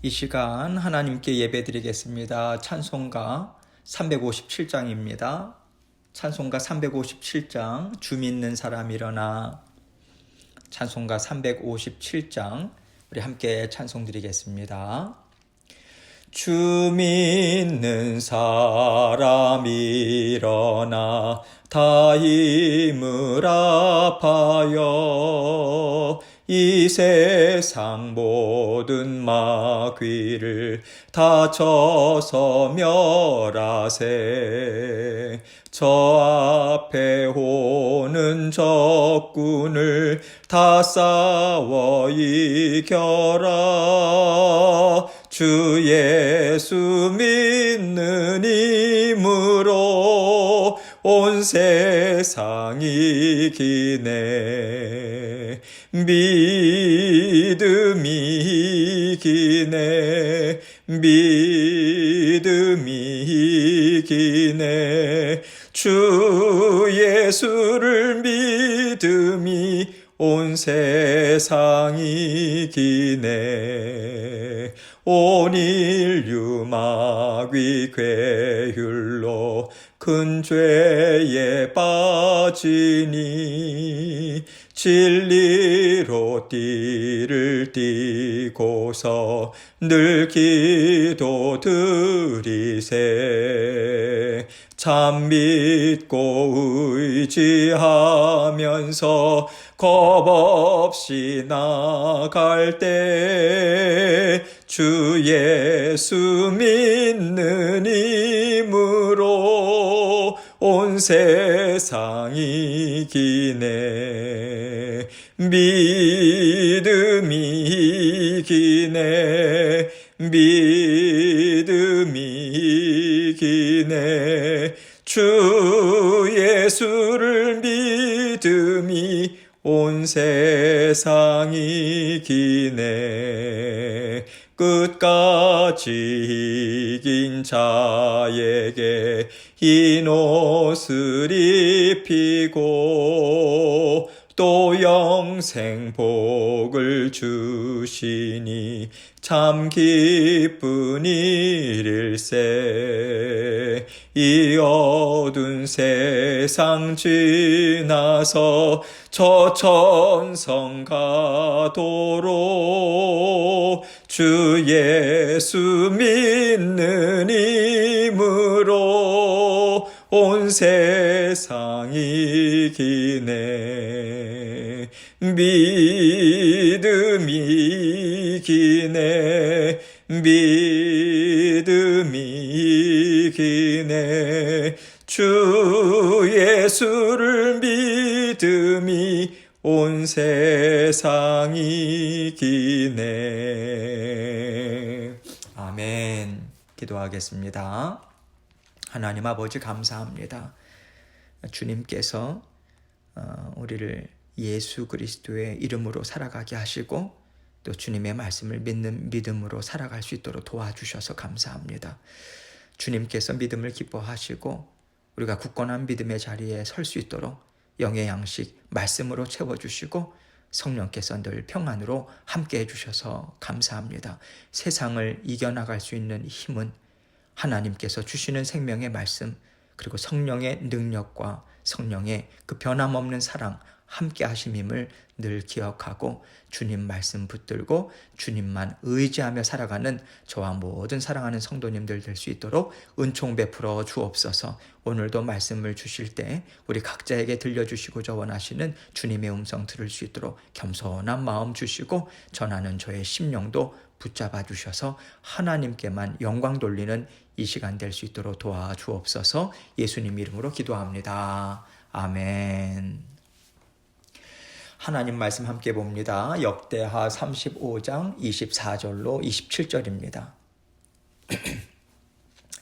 이 시간 하나님께 예배드리겠습니다. 찬송가 357장입니다. 찬송가 357장 주 믿는 사람 일어나. 찬송가 357장 우리 함께 찬송 드리겠습니다. 주 믿는 사람 일어나 다 힘을 합하여 이 세상 모든 마귀를 다 쳐서 멸하세. 저 앞에 오는 적군을 다 싸워 이겨라. 주 예수 믿는 힘으로 온 세상이 이기네. 믿음이 이기네. 믿음이 이기네. 주 예수를 믿음이 온 세상이 이기네. 온 인류 마귀 괴율로 큰 죄에 빠지니 진리로 띠를 띠고서 늘 기도 드리세. 참 믿고 의지하면서 겁없이 나갈 때 주 예수 믿는 힘으로 온 세상이 이기네. 믿음이 이기네. 믿음이 이기네. 주 예수를 믿음이 온 세상이 이기네. 끝까지 이긴 자에게 흰 옷을 입히고 또 영생 복을 주시니 참 기쁜 일일세. 이 어두운 세상 지나서 저 천성 가도록 주 예수 믿는 힘으로 온 세상이 이기네. 믿음이 이기네. 믿음이 이기네. 주 예수를 믿음이 온 세상이 이기네. 아멘. 기도하겠습니다. 하나님 아버지 감사합니다. 주님께서 우리를 예수 그리스도의 이름으로 살아가게 하시고 또 주님의 말씀을 믿는 믿음으로 살아갈 수 있도록 도와주셔서 감사합니다. 주님께서 믿음을 기뻐하시고 우리가 굳건한 믿음의 자리에 설 수 있도록 영의 양식 말씀으로 채워주시고 성령께서 늘 평안으로 함께해 주셔서 감사합니다. 세상을 이겨나갈 수 있는 힘은 하나님께서 주시는 생명의 말씀 그리고 성령의 능력과 성령의 그 변함없는 사랑 함께 하심임을 늘 기억하고 주님 말씀 붙들고 주님만 의지하며 살아가는 저와 모든 사랑하는 성도님들 될 수 있도록 은총 베풀어 주옵소서. 오늘도 말씀을 주실 때 우리 각자에게 들려주시고자 원하시는 주님의 음성 들을 수 있도록 겸손한 마음 주시고 전하는 저의 심령도 붙잡아 주셔서 하나님께만 영광 돌리는 이 시간 될 수 있도록 도와주옵소서. 예수님 이름으로 기도합니다. 아멘. 하나님 말씀 함께 봅니다. 역대하 35장 24절로 27절입니다.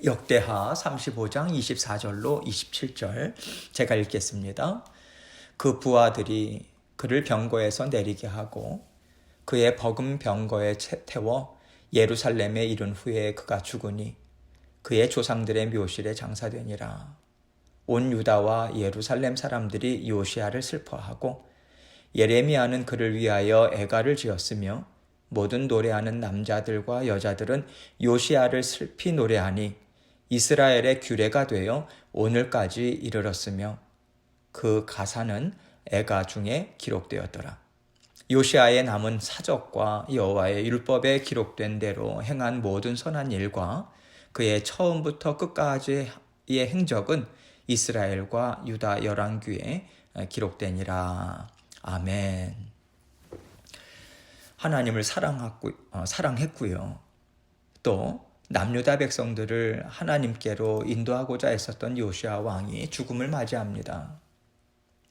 역대하 35장 24절로 27절 제가 읽겠습니다. 그 부하들이 그를 병거에서 내리게 하고 그의 버금 병거에 태워 예루살렘에 이른 후에 그가 죽으니 그의 조상들의 묘실에 장사되니라. 온 유다와 예루살렘 사람들이 요시야를 슬퍼하고 예레미야는 그를 위하여 애가를 지었으며 모든 노래하는 남자들과 여자들은 요시야를 슬피 노래하니 이스라엘의 규례가 되어 오늘까지 이르렀으며 그 가사는 애가 중에 기록되었더라. 요시야의 남은 사적과 여호와의 율법에 기록된 대로 행한 모든 선한 일과 그의 처음부터 끝까지의 행적은 이스라엘과 유다 열왕기에 기록되니라. 아멘. 하나님을 사랑했고요. 또 남유다 백성들을 하나님께로 인도하고자 했었던 요시야 왕이 죽음을 맞이합니다.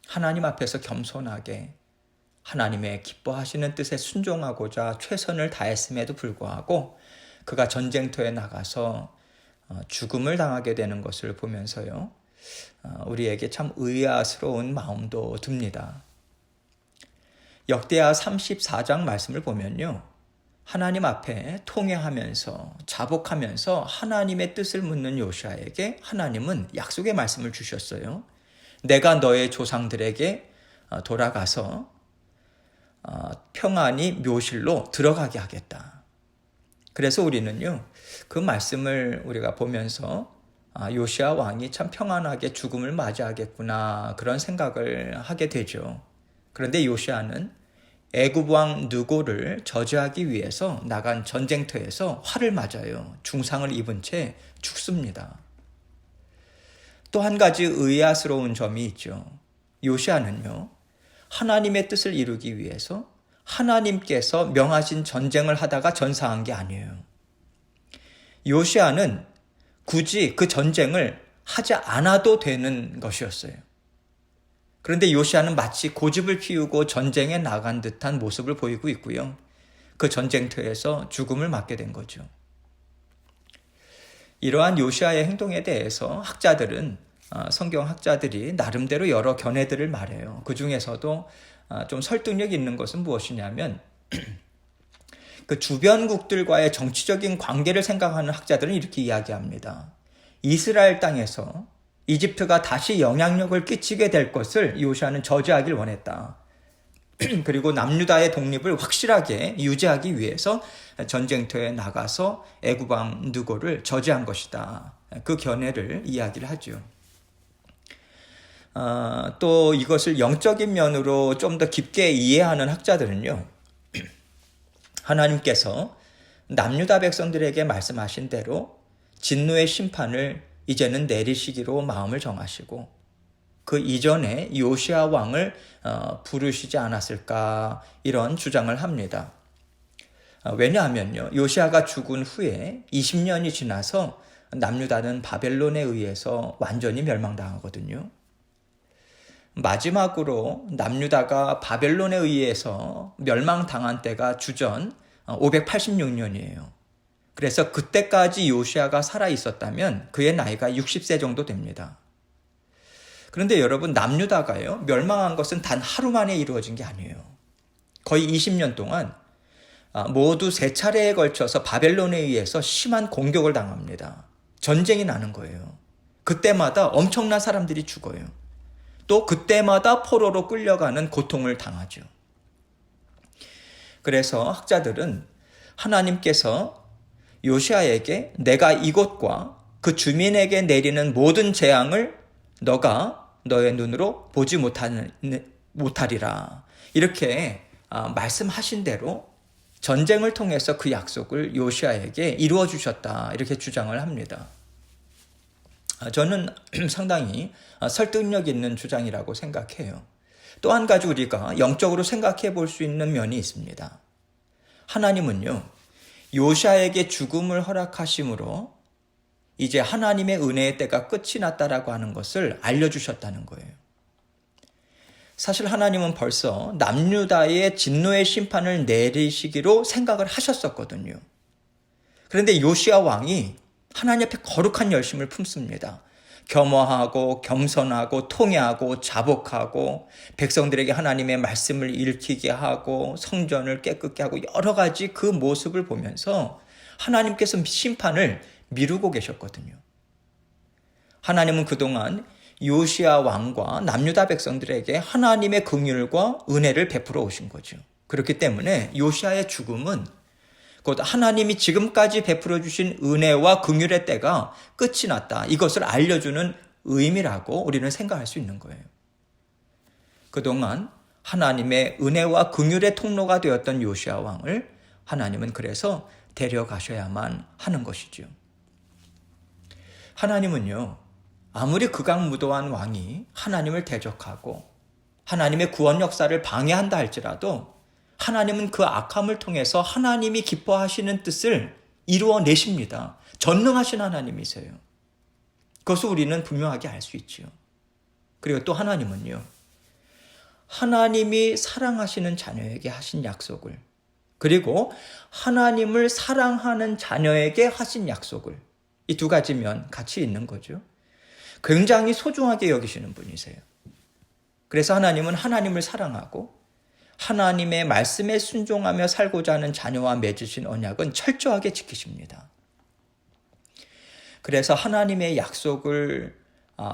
하나님 앞에서 겸손하게 하나님의 기뻐하시는 뜻에 순종하고자 최선을 다했음에도 불구하고 그가 전쟁터에 나가서 죽음을 당하게 되는 것을 보면서요, 우리에게 참 의아스러운 마음도 듭니다. 역대하 34장 말씀을 보면요, 하나님 앞에 통회하면서 자복하면서 하나님의 뜻을 묻는 요시야에게 하나님은 약속의 말씀을 주셨어요. 내가 너의 조상들에게 돌아가서 평안히 묘실로 들어가게 하겠다. 그래서 우리는요, 그 말씀을 우리가 보면서 요시야 왕이 참 평안하게 죽음을 맞이하겠구나, 그런 생각을 하게 되죠. 그런데 요시야는 애굽 왕 느고를 저지하기 위해서 나간 전쟁터에서 활을 맞아요. 중상을 입은 채 죽습니다. 또 한 가지 의아스러운 점이 있죠. 요시야는요, 하나님의 뜻을 이루기 위해서 하나님께서 명하신 전쟁을 하다가 전사한 게 아니에요. 요시야는 굳이 그 전쟁을 하지 않아도 되는 것이었어요. 그런데 요시야는 마치 고집을 피우고 전쟁에 나간 듯한 모습을 보이고 있고요. 그 전쟁터에서 죽음을 맞게 된 거죠. 이러한 요시야의 행동에 대해서 성경 학자들이 나름대로 여러 견해들을 말해요. 그 중에서도 좀 설득력 있는 것은 무엇이냐면 그 주변국들과의 정치적인 관계를 생각하는 학자들은 이렇게 이야기합니다. 이스라엘 땅에서 이집트가 다시 영향력을 끼치게 될 것을 요시야는 저지하길 원했다. 그리고 남유다의 독립을 확실하게 유지하기 위해서 전쟁터에 나가서 애굽 왕 느고를 저지한 것이다. 그 견해를 이야기를 하죠. 또 이것을 영적인 면으로 좀 더 깊게 이해하는 학자들은요, 하나님께서 남유다 백성들에게 말씀하신 대로 진노의 심판을 이제는 내리시기로 마음을 정하시고 그 이전에 요시야 왕을 부르시지 않았을까, 이런 주장을 합니다. 왜냐하면요, 요시야가 죽은 후에 20년이 지나서 남유다는 바벨론에 의해서 완전히 멸망당하거든요. 마지막으로 남유다가 바벨론에 의해서 멸망당한 때가 주전 586년이에요. 그래서 그때까지 요시야가 살아 있었다면 그의 나이가 60세 정도 됩니다. 그런데 여러분, 남유다가요, 멸망한 것은 단 하루 만에 이루어진 게 아니에요. 거의 20년 동안 모두 3차례에 걸쳐서 바벨론에 의해서 심한 공격을 당합니다. 전쟁이 나는 거예요. 그때마다 엄청난 사람들이 죽어요. 또 그때마다 포로로 끌려가는 고통을 당하죠. 그래서 학자들은 하나님께서 요시야에게 내가 이곳과 그 주민에게 내리는 모든 재앙을 너가 너의 눈으로 보지 못하리라, 이렇게 말씀하신 대로 전쟁을 통해서 그 약속을 요시야에게 이루어 주셨다, 이렇게 주장을 합니다. 저는 상당히 설득력 있는 주장이라고 생각해요. 또 한 가지 우리가 영적으로 생각해 볼 수 있는 면이 있습니다. 하나님은요, 요시야에게 죽음을 허락하심으로 이제 하나님의 은혜의 때가 끝이 났다라고 하는 것을 알려주셨다는 거예요. 사실 하나님은 벌써 남유다의 진노의 심판을 내리시기로 생각을 하셨었거든요. 그런데 요시야 왕이 하나님 앞에 거룩한 열심을 품습니다. 겸허하고 겸손하고 통회하고 자복하고 백성들에게 하나님의 말씀을 읽히게 하고 성전을 깨끗게 하고 여러 가지 그 모습을 보면서 하나님께서 심판을 미루고 계셨거든요. 하나님은 그동안 요시야 왕과 남유다 백성들에게 하나님의 긍휼과 은혜를 베풀어 오신 거죠. 그렇기 때문에 요시야의 죽음은 곧 하나님이 지금까지 베풀어 주신 은혜와 긍휼의 때가 끝이 났다. 이것을 알려주는 의미라고 우리는 생각할 수 있는 거예요. 그동안 하나님의 은혜와 긍휼의 통로가 되었던 요시야 왕을 하나님은 그래서 데려가셔야만 하는 것이죠. 하나님은요, 아무리 극악무도한 왕이 하나님을 대적하고 하나님의 구원 역사를 방해한다 할지라도 하나님은 그 악함을 통해서 하나님이 기뻐하시는 뜻을 이루어내십니다. 전능하신 하나님이세요. 그것을 우리는 분명하게 알 수 있지요. 그리고 또 하나님은요, 하나님이 사랑하시는 자녀에게 하신 약속을, 그리고 하나님을 사랑하는 자녀에게 하신 약속을, 이 두 가지면 같이 있는 거죠. 굉장히 소중하게 여기시는 분이세요. 그래서 하나님은 하나님을 사랑하고 하나님의 말씀에 순종하며 살고자 하는 자녀와 맺으신 언약은 철저하게 지키십니다. 그래서 하나님의 약속을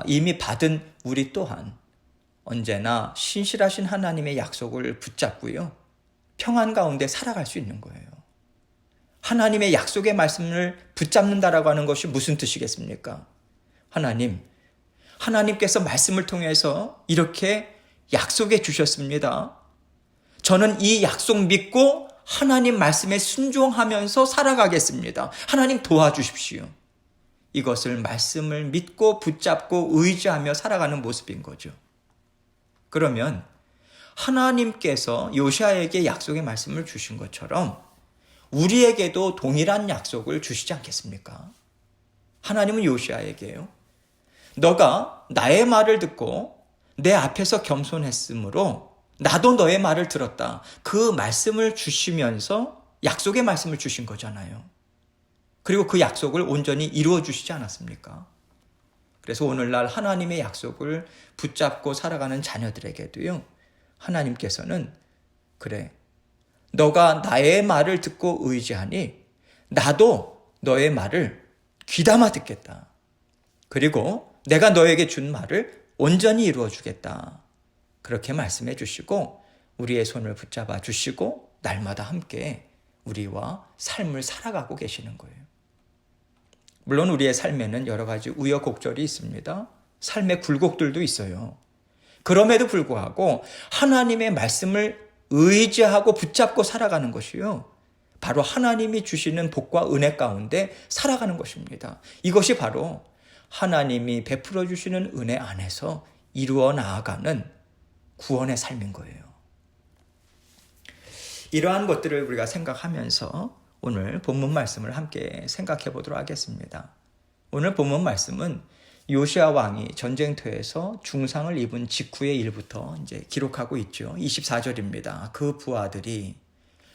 이미 받은 우리 또한 언제나 신실하신 하나님의 약속을 붙잡고요, 평안 가운데 살아갈 수 있는 거예요. 하나님의 약속의 말씀을 붙잡는다라고 하는 것이 무슨 뜻이겠습니까? 하나님께서 말씀을 통해서 이렇게 약속해 주셨습니다. 저는 이 약속 믿고 하나님 말씀에 순종하면서 살아가겠습니다. 하나님 도와주십시오. 이것을 말씀을 믿고 붙잡고 의지하며 살아가는 모습인 거죠. 그러면 하나님께서 요시야에게 약속의 말씀을 주신 것처럼 우리에게도 동일한 약속을 주시지 않겠습니까? 하나님은 요시야에게요, 너가 나의 말을 듣고 내 앞에서 겸손했으므로 나도 너의 말을 들었다. 그 말씀을 주시면서 약속의 말씀을 주신 거잖아요. 그리고 그 약속을 온전히 이루어 주시지 않았습니까? 그래서 오늘날 하나님의 약속을 붙잡고 살아가는 자녀들에게도요, 하나님께서는 그래, 너가 나의 말을 듣고 의지하니 나도 너의 말을 귀담아 듣겠다. 그리고 내가 너에게 준 말을 온전히 이루어 주겠다. 그렇게 말씀해 주시고 우리의 손을 붙잡아 주시고 날마다 함께 우리와 삶을 살아가고 계시는 거예요. 물론 우리의 삶에는 여러 가지 우여곡절이 있습니다. 삶의 굴곡들도 있어요. 그럼에도 불구하고 하나님의 말씀을 의지하고 붙잡고 살아가는 것이요, 바로 하나님이 주시는 복과 은혜 가운데 살아가는 것입니다. 이것이 바로 하나님이 베풀어 주시는 은혜 안에서 이루어 나아가는 구원의 삶인 거예요. 이러한 것들을 우리가 생각하면서 오늘 본문 말씀을 함께 생각해 보도록 하겠습니다. 오늘 본문 말씀은 요시야 왕이 전쟁터에서 중상을 입은 직후의 일부터 이제 기록하고 있죠. 24절입니다. 그 부하들이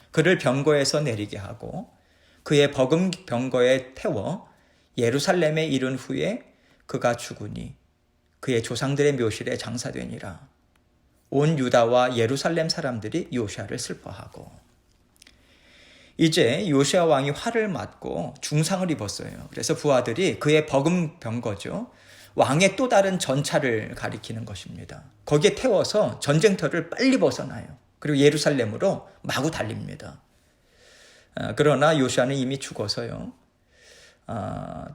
그를 병거에서 내리게 하고 그의 버금 병거에 태워 예루살렘에 이른 후에 그가 죽으니 그의 조상들의 묘실에 장사되니라. 온 유다와 예루살렘 사람들이 요시야를 슬퍼하고, 이제 요시야 왕이 화를 맞고 중상을 입었어요. 그래서 부하들이 그의 버금 병거죠, 왕의 또 다른 전차를 가리키는 것입니다. 거기에 태워서 전쟁터를 빨리 벗어나요. 그리고 예루살렘으로 마구 달립니다. 그러나 요시야는 이미 죽어서요,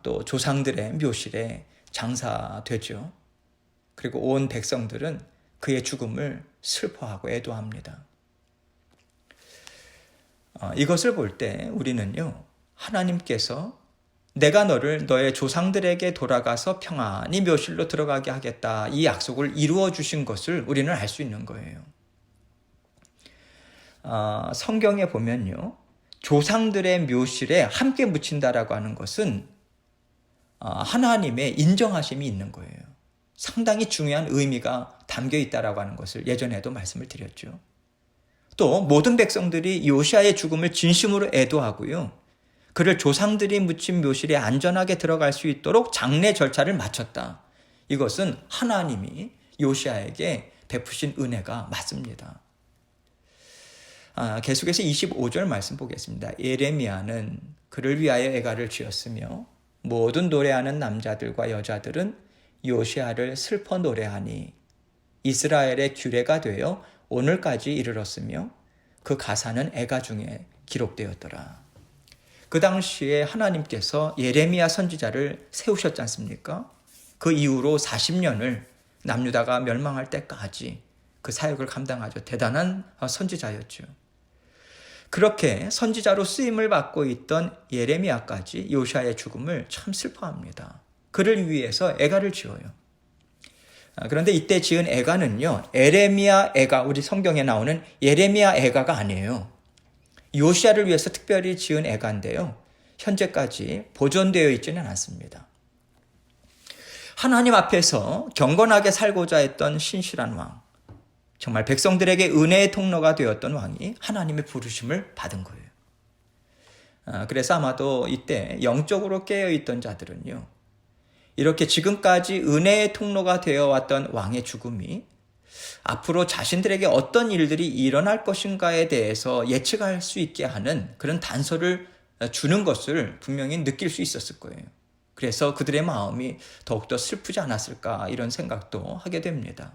또 조상들의 묘실에 장사되죠. 그리고 온 백성들은 그의 죽음을 슬퍼하고 애도합니다. 이것을 볼 때 우리는요, 하나님께서 내가 너를 너의 조상들에게 돌아가서 평안히 묘실로 들어가게 하겠다, 이 약속을 이루어 주신 것을 우리는 알 수 있는 거예요. 성경에 보면요, 조상들의 묘실에 함께 묻힌다라고 하는 것은 하나님의 인정하심이 있는 거예요. 상당히 중요한 의미가 담겨 있다라고 하는 것을 예전에도 말씀을 드렸죠. 또 모든 백성들이 요시야의 죽음을 진심으로 애도하고요, 그를 조상들이 묻힌 묘실에 안전하게 들어갈 수 있도록 장례 절차를 마쳤다. 이것은 하나님이 요시야에게 베푸신 은혜가 맞습니다. 계속해서 25절 말씀 보겠습니다. 예레미야는 그를 위하여 애가를 지었으며 모든 노래하는 남자들과 여자들은 요시야를 슬퍼 노래하니 이스라엘의 규례가 되어 오늘까지 이르렀으며 그 가사는 애가 중에 기록되었더라. 그 당시에 하나님께서 예레미야 선지자를 세우셨지 않습니까? 그 이후로 40년을 남유다가 멸망할 때까지 그 사역을 감당하죠. 대단한 선지자였죠. 그렇게 선지자로 쓰임을 받고 있던 예레미야까지 요시아의 죽음을 참 슬퍼합니다. 그를 위해서 애가를 지어요. 그런데 이때 지은 애가는요, 에레미야 애가, 우리 성경에 나오는 예레미야 애가가 아니에요. 요시아를 위해서 특별히 지은 애가인데요, 현재까지 보존되어 있지는 않습니다. 하나님 앞에서 경건하게 살고자 했던 신실한 왕, 정말 백성들에게 은혜의 통로가 되었던 왕이 하나님의 부르심을 받은 거예요. 그래서 아마도 이때 영적으로 깨어있던 자들은요, 이렇게 지금까지 은혜의 통로가 되어왔던 왕의 죽음이 앞으로 자신들에게 어떤 일들이 일어날 것인가에 대해서 예측할 수 있게 하는 그런 단서를 주는 것을 분명히 느낄 수 있었을 거예요. 그래서 그들의 마음이 더욱더 슬프지 않았을까, 이런 생각도 하게 됩니다.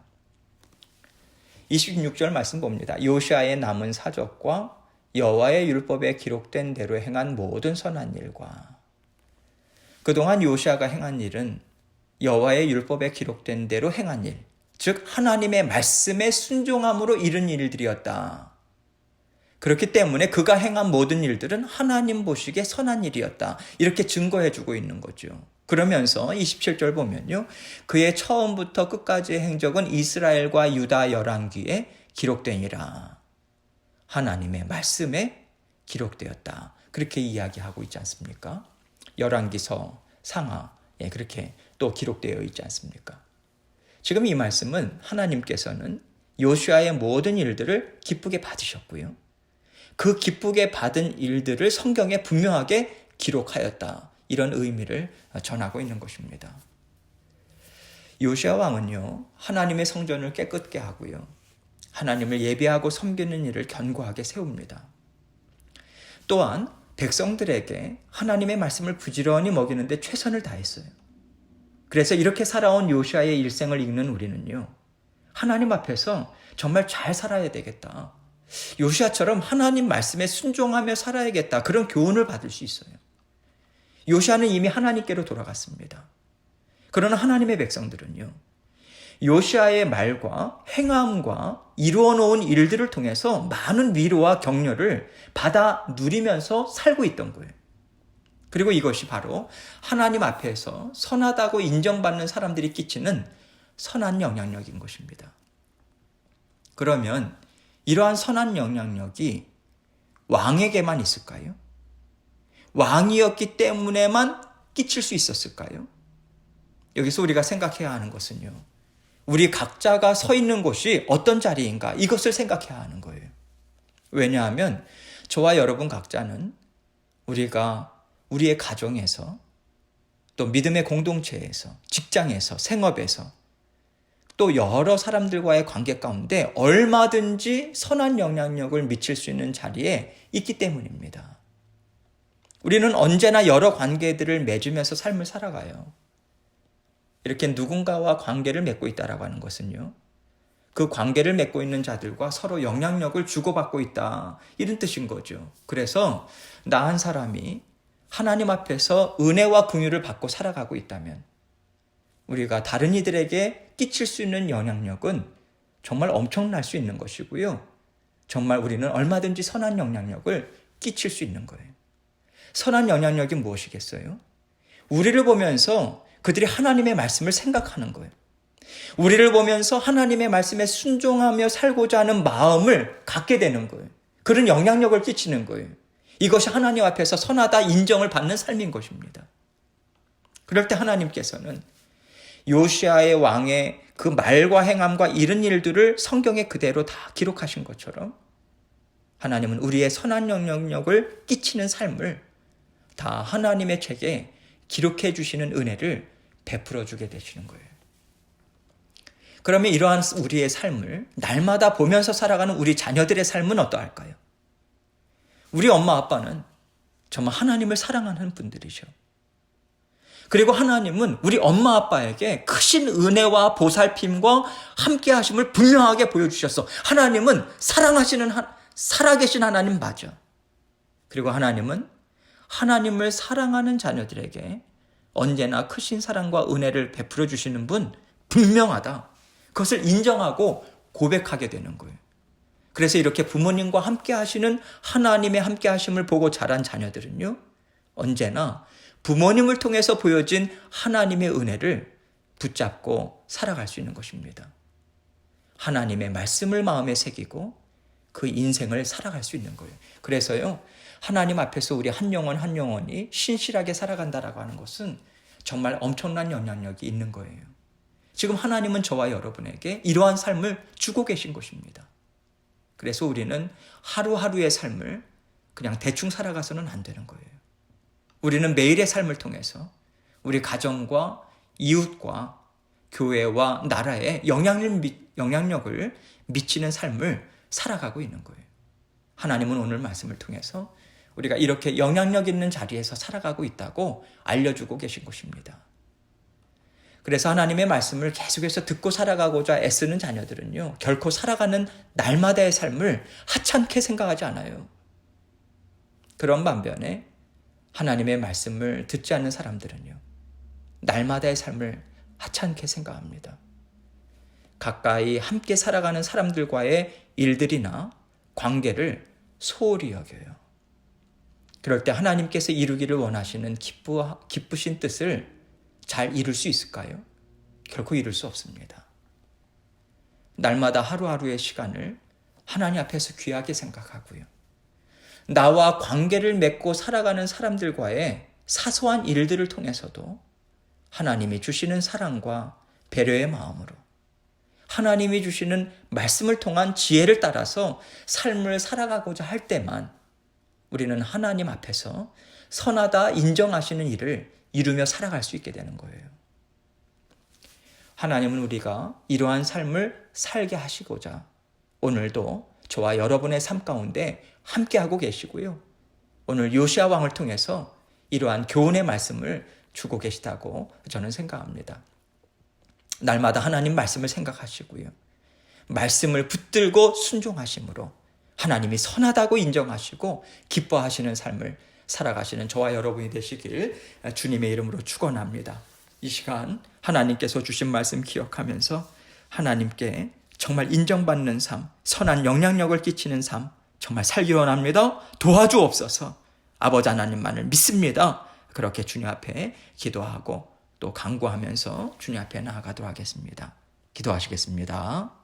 26절 말씀 봅니다. 요시아의 남은 사적과 여호와의 율법에 기록된 대로 행한 모든 선한 일과, 그동안 요시아가 행한 일은 여호와의 율법에 기록된 대로 행한 일, 즉 하나님의 말씀에 순종함으로 이른 일들이었다. 그렇기 때문에 그가 행한 모든 일들은 하나님 보시기에 선한 일이었다. 이렇게 증거해주고 있는 거죠. 그러면서 27절 보면요, 그의 처음부터 끝까지의 행적은 이스라엘과 유다 열왕기에 기록되니라. 하나님의 말씀에 기록되었다. 그렇게 이야기하고 있지 않습니까? 열왕기서, 상하, 그렇게 또 기록되어 있지 않습니까? 지금 이 말씀은 하나님께서는 요시아의 모든 일들을 기쁘게 받으셨고요, 그 기쁘게 받은 일들을 성경에 분명하게 기록하였다. 이런 의미를 전하고 있는 것입니다. 요시아 왕은요, 하나님의 성전을 깨끗게 하고요, 하나님을 예배하고 섬기는 일을 견고하게 세웁니다. 또한 백성들에게 하나님의 말씀을 부지런히 먹이는데 최선을 다했어요. 그래서 이렇게 살아온 요시아의 일생을 읽는 우리는요, 하나님 앞에서 정말 잘 살아야 되겠다, 요시아처럼 하나님 말씀에 순종하며 살아야겠다, 그런 교훈을 받을 수 있어요. 요시아는 이미 하나님께로 돌아갔습니다. 그러나 하나님의 백성들은요, 요시아의 말과 행함과 이루어 놓은 일들을 통해서 많은 위로와 격려를 받아 누리면서 살고 있던 거예요. 그리고 이것이 바로 하나님 앞에서 선하다고 인정받는 사람들이 끼치는 선한 영향력인 것입니다. 그러면 이러한 선한 영향력이 왕에게만 있을까요? 왕이었기 때문에만 끼칠 수 있었을까요? 여기서 우리가 생각해야 하는 것은요, 우리 각자가 서 있는 곳이 어떤 자리인가, 이것을 생각해야 하는 거예요. 왜냐하면 저와 여러분 각자는 우리가 우리의 가정에서, 또 믿음의 공동체에서, 직장에서, 생업에서, 또 여러 사람들과의 관계 가운데 얼마든지 선한 영향력을 미칠 수 있는 자리에 있기 때문입니다. 우리는 언제나 여러 관계들을 맺으면서 삶을 살아가요. 이렇게 누군가와 관계를 맺고 있다라고 하는 것은요, 그 관계를 맺고 있는 자들과 서로 영향력을 주고받고 있다, 이런 뜻인 거죠. 그래서 나 한 사람이 하나님 앞에서 은혜와 긍휼을 받고 살아가고 있다면 우리가 다른 이들에게 끼칠 수 있는 영향력은 정말 엄청날 수 있는 것이고요, 정말 우리는 얼마든지 선한 영향력을 끼칠 수 있는 거예요. 선한 영향력이 무엇이겠어요? 우리를 보면서 그들이 하나님의 말씀을 생각하는 거예요. 우리를 보면서 하나님의 말씀에 순종하며 살고자 하는 마음을 갖게 되는 거예요. 그런 영향력을 끼치는 거예요. 이것이 하나님 앞에서 선하다 인정을 받는 삶인 것입니다. 그럴 때 하나님께서는 요시아의 왕의 그 말과 행함과 이런 일들을 성경에 그대로 다 기록하신 것처럼 하나님은 우리의 선한 영향력을 끼치는 삶을 다 하나님의 책에 기록해 주시는 은혜를 베풀어 주게 되시는 거예요. 그러면 이러한 우리의 삶을 날마다 보면서 살아가는 우리 자녀들의 삶은 어떠할까요? 우리 엄마 아빠는 정말 하나님을 사랑하는 분들이죠. 그리고 하나님은 우리 엄마 아빠에게 크신 은혜와 보살핌과 함께 하심을 분명하게 보여주셨어. 하나님은 살아계신 하나님 맞아. 그리고 하나님은 하나님을 사랑하는 자녀들에게 언제나 크신 사랑과 은혜를 베풀어 주시는 분 분명하다. 그것을 인정하고 고백하게 되는 거예요. 그래서 이렇게 부모님과 함께 하시는 하나님의 함께 하심을 보고 자란 자녀들은요, 언제나 부모님을 통해서 보여진 하나님의 은혜를 붙잡고 살아갈 수 있는 것입니다. 하나님의 말씀을 마음에 새기고 그 인생을 살아갈 수 있는 거예요. 그래서요, 하나님 앞에서 우리 한 영혼 한 영혼이 신실하게 살아간다라고 하는 것은 정말 엄청난 영향력이 있는 거예요. 지금 하나님은 저와 여러분에게 이러한 삶을 주고 계신 것입니다. 그래서 우리는 하루하루의 삶을 그냥 대충 살아가서는 안 되는 거예요. 우리는 매일의 삶을 통해서 우리 가정과 이웃과 교회와 나라에 영향력을 미치는 삶을 살아가고 있는 거예요. 하나님은 오늘 말씀을 통해서 우리가 이렇게 영향력 있는 자리에서 살아가고 있다고 알려주고 계신 것입니다. 그래서 하나님의 말씀을 계속해서 듣고 살아가고자 애쓰는 자녀들은요, 결코 살아가는 날마다의 삶을 하찮게 생각하지 않아요. 그런 반면에 하나님의 말씀을 듣지 않는 사람들은요, 날마다의 삶을 하찮게 생각합니다. 가까이 함께 살아가는 사람들과의 일들이나 관계를 소홀히 여겨요. 그럴 때 하나님께서 이루기를 원하시는 기쁘신 뜻을 잘 이룰 수 있을까요? 결코 이룰 수 없습니다. 날마다 하루하루의 시간을 하나님 앞에서 귀하게 생각하고요. 나와 관계를 맺고 살아가는 사람들과의 사소한 일들을 통해서도 하나님이 주시는 사랑과 배려의 마음으로 하나님이 주시는 말씀을 통한 지혜를 따라서 삶을 살아가고자 할 때만 우리는 하나님 앞에서 선하다 인정하시는 일을 이루며 살아갈 수 있게 되는 거예요. 하나님은 우리가 이러한 삶을 살게 하시고자 오늘도 저와 여러분의 삶 가운데 함께하고 계시고요. 오늘 요시아 왕을 통해서 이러한 교훈의 말씀을 주고 계시다고 저는 생각합니다. 날마다 하나님 말씀을 생각하시고요. 말씀을 붙들고 순종하심으로 하나님이 선하다고 인정하시고 기뻐하시는 삶을 살아가시는 저와 여러분이 되시길 주님의 이름으로 축원합니다. 이 시간 하나님께서 주신 말씀 기억하면서 하나님께 정말 인정받는 삶, 선한 영향력을 끼치는 삶 정말 살기 원합니다. 도와주옵소서. 아버지 하나님만을 믿습니다. 그렇게 주님 앞에 기도하고 또 간구하면서 주님 앞에 나아가도록 하겠습니다. 기도하시겠습니다.